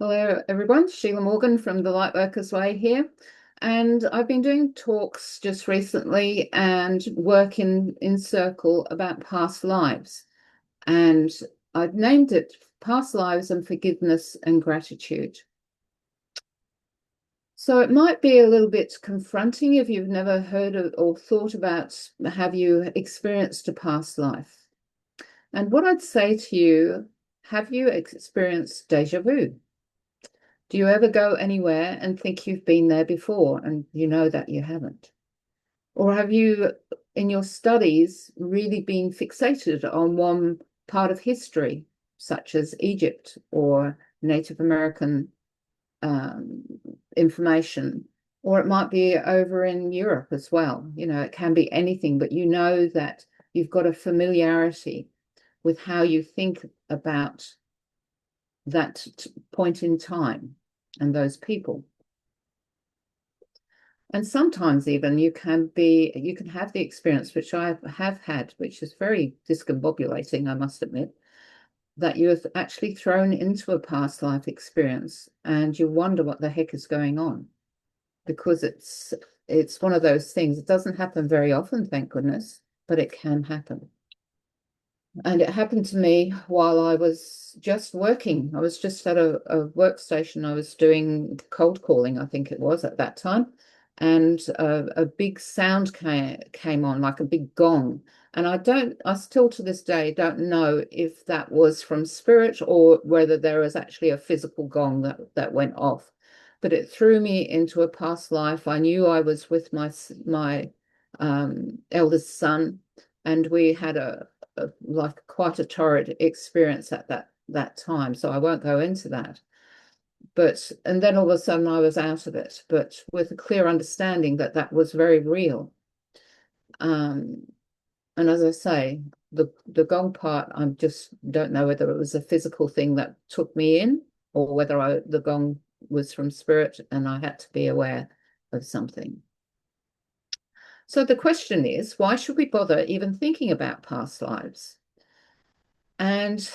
Hello, everyone. Sheila Morgan from the Lightworkers Way here. And I've been doing talks just recently and work in circle about past lives. And I've named it Past Lives and Forgiveness and Gratitude. So it might be a little bit confronting if you've never heard of or thought about, have you experienced a past life? And what I'd say to you, have you experienced déjà vu? Do you ever go anywhere and think you've been there before and you know that you haven't? Or have you, in your studies, really been fixated on one part of history, such as Egypt or Native American um, information? Or it might be over in Europe as well. You know, it can be anything, but you know that you've got a familiarity with how you think about that point in time and those people. And sometimes even you can have the experience, which I have had, which is very discombobulating, I must admit, that you're actually thrown into a past life experience and you wonder what the heck is going on because it's one of those things. It doesn't happen very often, thank goodness, but it can happen. And it happened to me while I was just working. I was just at a workstation. I was doing cold calling, I think it was at that time. And a big sound came on, like a big gong. And I still to this day don't know if that was from spirit or whether there was actually a physical gong that went off. But it threw me into a past life. I knew I was with my eldest son, and we had like quite a torrid experience at that time. So I won't go into that. But and then all of a sudden I was out of it, but with a clear understanding that that was very real. Um, and as I say, the gong part, I just don't know whether it was a physical thing that took me in, or whether the gong was from spirit and I had to be aware of something. So the question is, why should we bother even thinking about past lives? And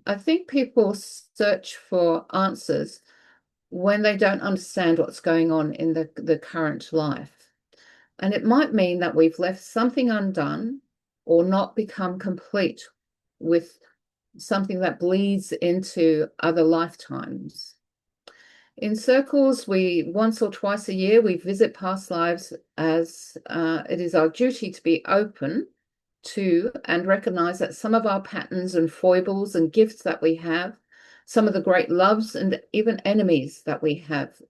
I think people search for answers when they don't understand what's going on in the current life. And it might mean that we've left something undone or not become complete with something that bleeds into other lifetimes. In circles, we once or twice a year, we visit past lives as it is our duty to be open to and recognize that some of our patterns and foibles and gifts that we have, some of the great loves and even enemies that we have,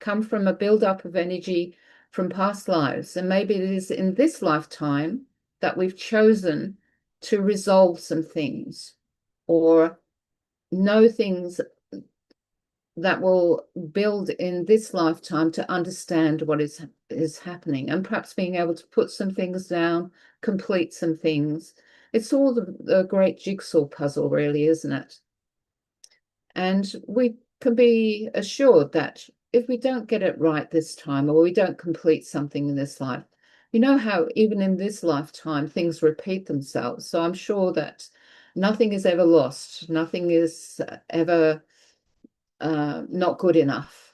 come from a buildup of energy from past lives. And maybe it is in this lifetime that we've chosen to resolve some things or know things that will build in this lifetime to understand what is happening, and perhaps being able to put some things down, complete some things. It's all the great jigsaw puzzle, really, isn't it? And we can be assured that if we don't get it right this time, or we don't complete something in this life, you know how even in this lifetime things repeat themselves. So I'm sure that nothing is ever lost, nothing is ever not good enough.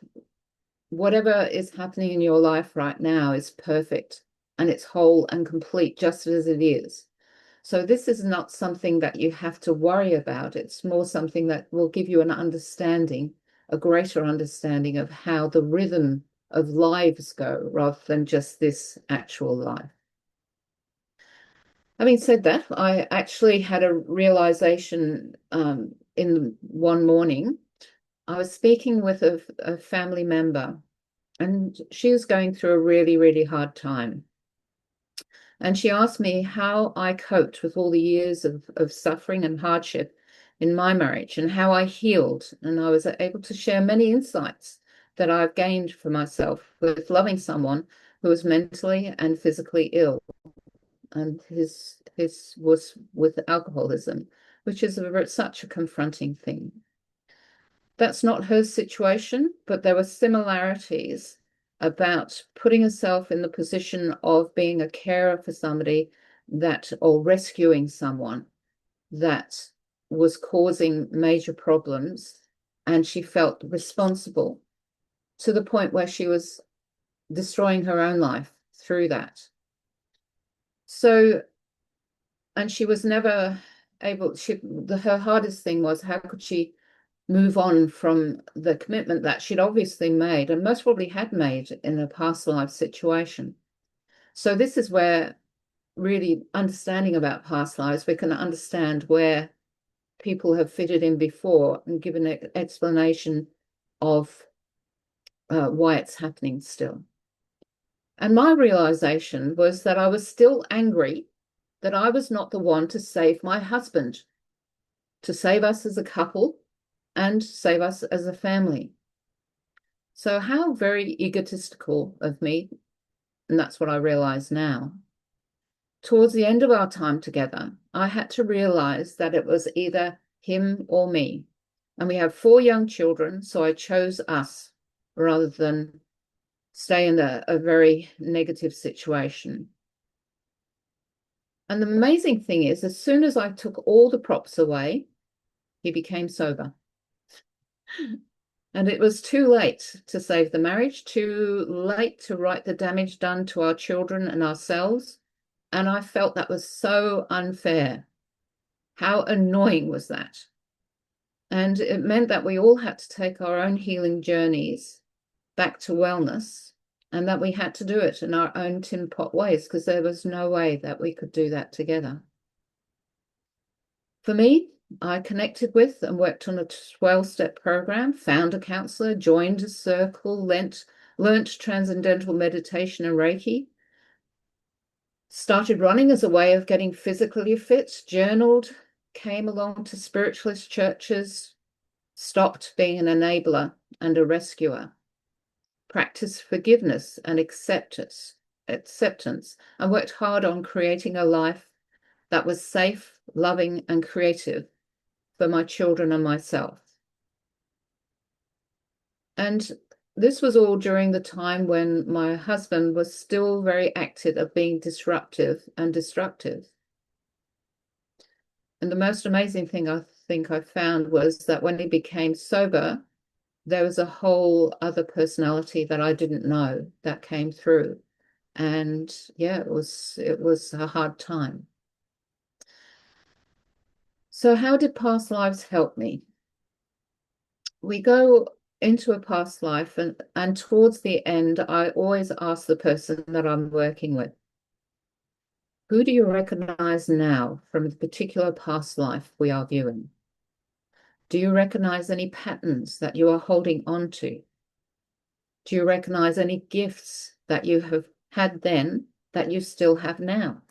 Whatever is happening in your life right now is perfect and it's whole and complete just as it is. So this is not something that you have to worry about. It's more something that will give you an understanding, a greater understanding of how the rhythm of lives go rather than just this actual life. Having said that, I actually had a realization in one morning. I was speaking with a family member, and she was going through a really, really hard time. And she asked me how I coped with all the years of suffering and hardship in my marriage and how I healed. And I was able to share many insights that I've gained for myself with loving someone who was mentally and physically ill. And his was with alcoholism, which is such a confronting thing. That's not her situation, but there were similarities about putting herself in the position of being a carer for somebody that, or rescuing someone that was causing major problems and she felt responsible to the point where she was destroying her own life through that. So, and she was never able, her hardest thing was how could she move on from the commitment that she'd obviously made and most probably had made in a past life situation. So this is where really understanding about past lives, we can understand where people have fitted in before and given an explanation of why it's happening still. And my realization was that I was still angry that I was not the one to save my husband, to save us as a couple and save us as a family. So how very egotistical of me, and that's what I realize now. Towards the end of our time together, I had to realize that it was either him or me. And we have 4 young children, so I chose us rather than stay in a very negative situation. And the amazing thing is, as soon as I took all the props away, he became sober. And it was too late to save the marriage, too late to right the damage done to our children and ourselves. And I felt that was so unfair. How annoying was that? And it meant that we all had to take our own healing journeys back to wellness, and that we had to do it in our own tin pot ways, because there was no way that we could do that together. For me, I connected with and worked on a 12-step program, found a counselor, joined a circle, learnt transcendental meditation and Reiki, started running as a way of getting physically fit, journaled, came along to spiritualist churches, stopped being an enabler and a rescuer, practiced forgiveness and acceptance, and worked hard on creating a life that was safe, loving, and creative for my children and myself. And this was all during the time when my husband was still very active of being disruptive and destructive. And the most amazing thing I think I found was that when he became sober, there was a whole other personality that I didn't know that came through. And yeah, it was a hard time. So how did past lives help me? We go into a past life, and towards the end, I always ask the person that I'm working with, who do you recognize now from the particular past life we are viewing? Do you recognize any patterns that you are holding on to? Do you recognize any gifts that you have had then that you still have now?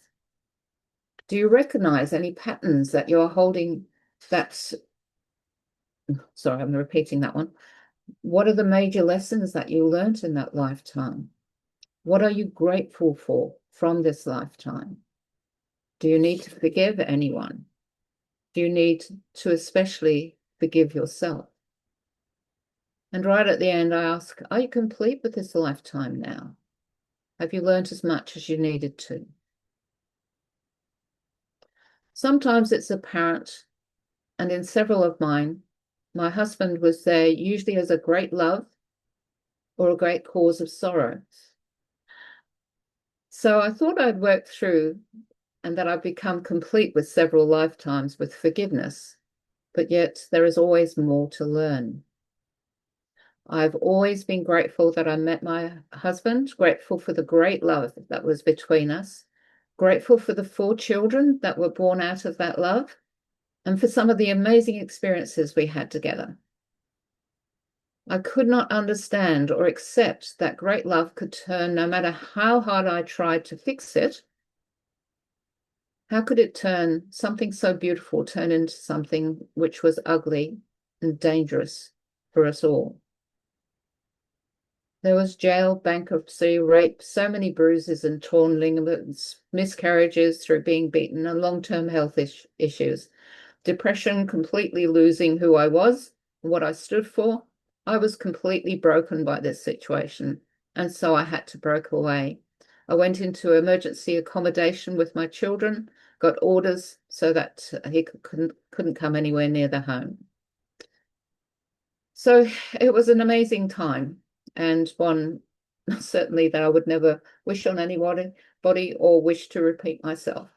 Do you recognize any patterns that you're holding sorry, I'm repeating that one. What are the major lessons that you learned in that lifetime? What are you grateful for from this lifetime? Do you need to forgive anyone? Do you need to especially forgive yourself? And right at the end, I ask, are you complete with this lifetime now? Have you learned as much as you needed to? Sometimes it's apparent, and in several of mine, my husband was there usually as a great love or a great cause of sorrow. So I thought I'd work through and that I've become complete with several lifetimes with forgiveness, but yet there is always more to learn. I've always been grateful that I met my husband, grateful for the great love that was between us, grateful for the 4 children that were born out of that love, and for some of the amazing experiences we had together. I could not understand or accept that great love could turn, no matter how hard I tried to fix it. How could it turn something so beautiful, turn into something which was ugly and dangerous for us all? There was jail, bankruptcy, rape, so many bruises and torn ligaments, miscarriages through being beaten, and long-term health issues. Depression, completely losing who I was, what I stood for. I was completely broken by this situation, and so I had to break away. I went into emergency accommodation with my children, got orders so that he couldn't come anywhere near the home. So it was an amazing time, and one certainly that I would never wish on anybody or wish to repeat myself.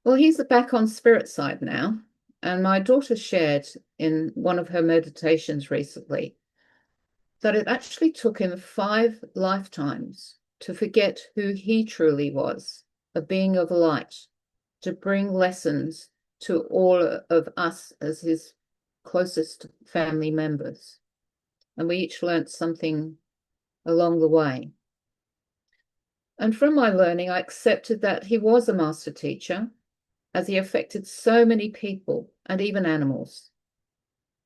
Well, he's back on spirit side now, and my daughter shared in one of her meditations recently that it actually took him 5 lifetimes to forget who he truly was, a being of light, to bring lessons to all of us as his closest family members. And we each learnt something along the way. And from my learning, I accepted that he was a master teacher, as he affected so many people and even animals.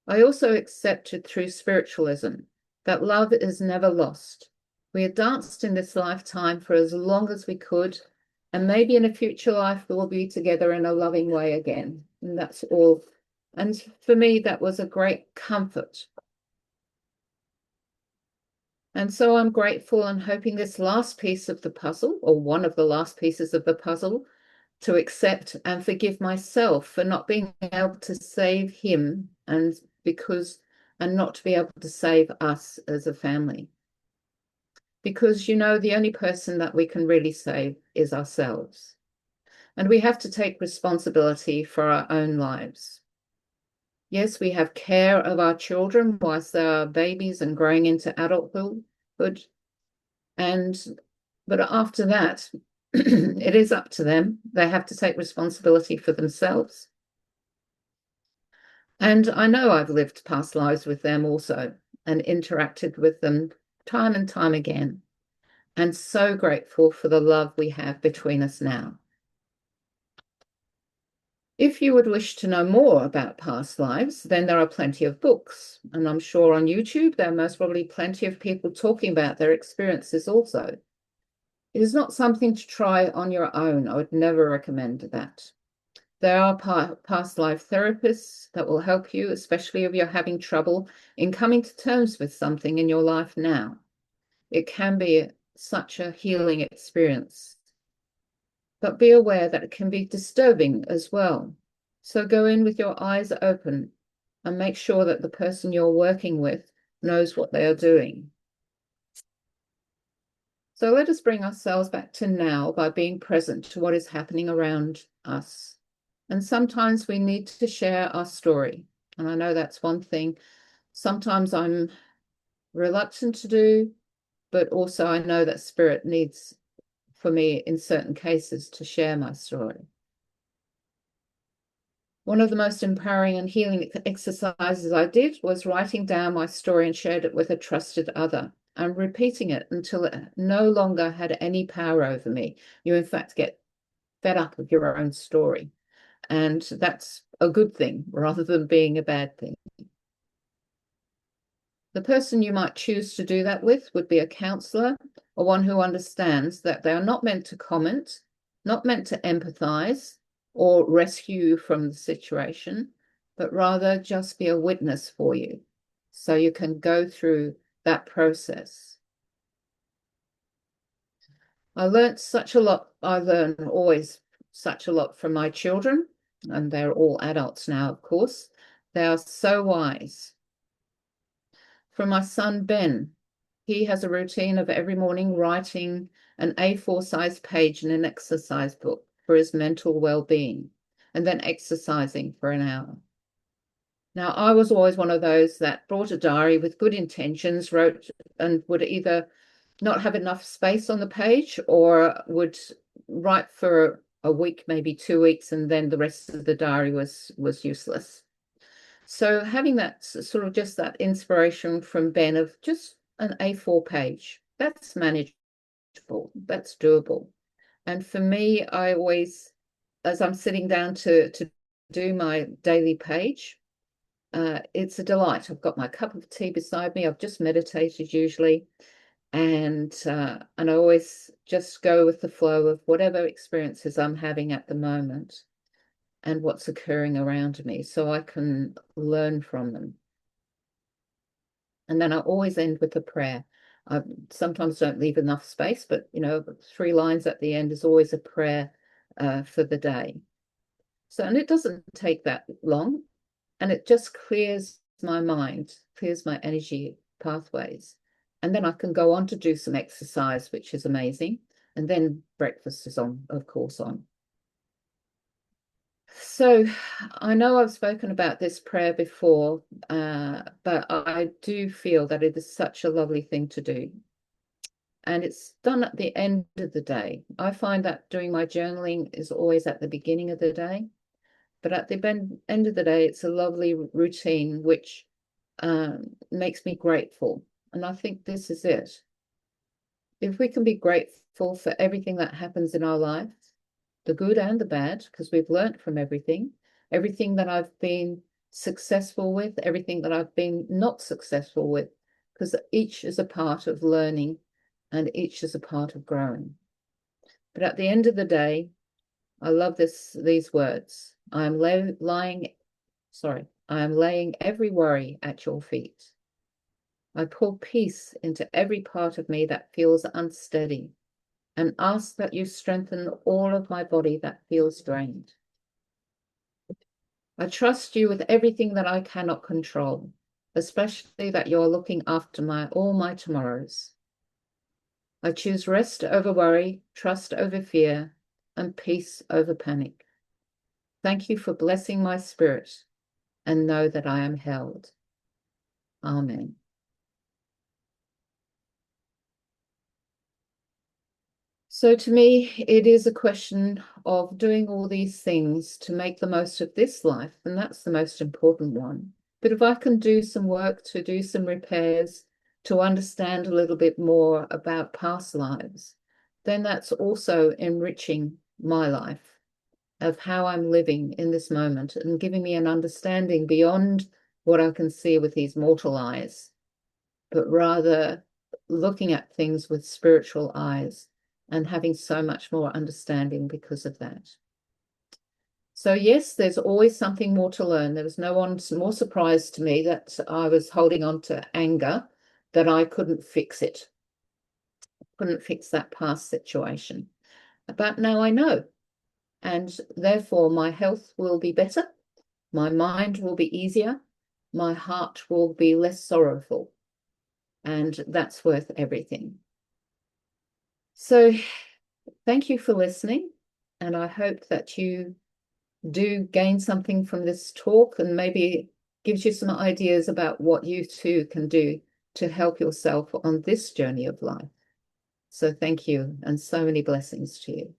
I also accepted through spiritualism that love is never lost. We had danced in this lifetime for as long as we could, and maybe in a future life we'll be together in a loving way again. And that's all. And for me, that was a great comfort. And so I'm grateful and hoping this last piece of the puzzle, or one of the last pieces of the puzzle, to accept and forgive myself for not being able to save him and not to be able to save us as a family. Because, the only person that we can really save is ourselves. And we have to take responsibility for our own lives. Yes, we have care of our children whilst they are babies and growing into adulthood. But after that, it is up to them. They have to take responsibility for themselves. And I know I've lived past lives with them also and interacted with them time and time again. And so grateful for the love we have between us now. If you would wish to know more about past lives, then there are plenty of books. And I'm sure on YouTube, there are most probably plenty of people talking about their experiences also. It is not something to try on your own. I would never recommend that. There are past life therapists that will help you, especially if you're having trouble in coming to terms with something in your life now. It can be such a healing experience. But be aware that it can be disturbing as well. So go in with your eyes open and make sure that the person you're working with knows what they are doing. So let us bring ourselves back to now by being present to what is happening around us. And sometimes we need to share our story. And I know that's one thing sometimes I'm reluctant to do, but also I know that spirit needs for me in certain cases to share my story. One of the most empowering and healing exercises I did was writing down my story and shared it with a trusted other and repeating it until it no longer had any power over me. You, in fact, get fed up with your own story. And that's a good thing rather than being a bad thing. The person you might choose to do that with would be a counselor or one who understands that they are not meant to comment, not meant to empathize or rescue you from the situation, but rather just be a witness for you so you can go through that process. I learned such a lot. I learn always such a lot from my children, and they're all adults now, of course. They are so wise. From my son, Ben, he has a routine of every morning writing an A4 size page in an exercise book for his mental well-being, and then exercising for an hour. Now, I was always one of those that brought a diary with good intentions, wrote, and would either not have enough space on the page or would write for a week, maybe 2 weeks, and then the rest of the diary was useless. So having that sort of just that inspiration from Ben of just an A4 page, that's manageable, that's doable. And for me, I always, as I'm sitting down to do my daily page, it's a delight. I've got my cup of tea beside me. I've just meditated usually. And I always just go with the flow of whatever experiences I'm having at the moment and what's occurring around me so I can learn from them. And then I always end with a prayer. I sometimes don't leave enough space, but 3 lines at the end is always a prayer for the day. So, and it doesn't take that long, and it just clears my mind, clears my energy pathways. And then I can go on to do some exercise, which is amazing. And then breakfast is on, of course, on. So I know I've spoken about this prayer before, but I do feel that it is such a lovely thing to do. And it's done at the end of the day. I find that doing my journaling is always at the beginning of the day. But at the end of the day, it's a lovely routine which makes me grateful. And I think this is it. If we can be grateful for everything that happens in our life, the good and the bad, because we've learned from everything that I've been successful with, everything that I've been not successful with, because each is a part of learning and each is a part of growing. But at the end of the day, I love these words. I am laying every worry at your feet. I pour peace into every part of me that feels unsteady and ask that you strengthen all of my body that feels drained. I trust you with everything that I cannot control, especially that you're looking after all my tomorrows. I choose rest over worry, trust over fear, and peace over panic. Thank you for blessing my spirit and know that I am held. Amen. So to me, it is a question of doing all these things to make the most of this life, and that's the most important one. But if I can do some work to do some repairs, to understand a little bit more about past lives, then that's also enriching my life of how I'm living in this moment and giving me an understanding beyond what I can see with these mortal eyes, but rather looking at things with spiritual eyes and having so much more understanding because of that. So yes, there's always something more to learn. There was no one more surprised to me that I was holding on to anger, that I couldn't fix it, couldn't fix that past situation. But now I know, and therefore my health will be better, my mind will be easier, my heart will be less sorrowful, and that's worth everything. So thank you for listening, and I hope that you do gain something from this talk and maybe gives you some ideas about what you too can do to help yourself on this journey of life. So thank you, and so many blessings to you.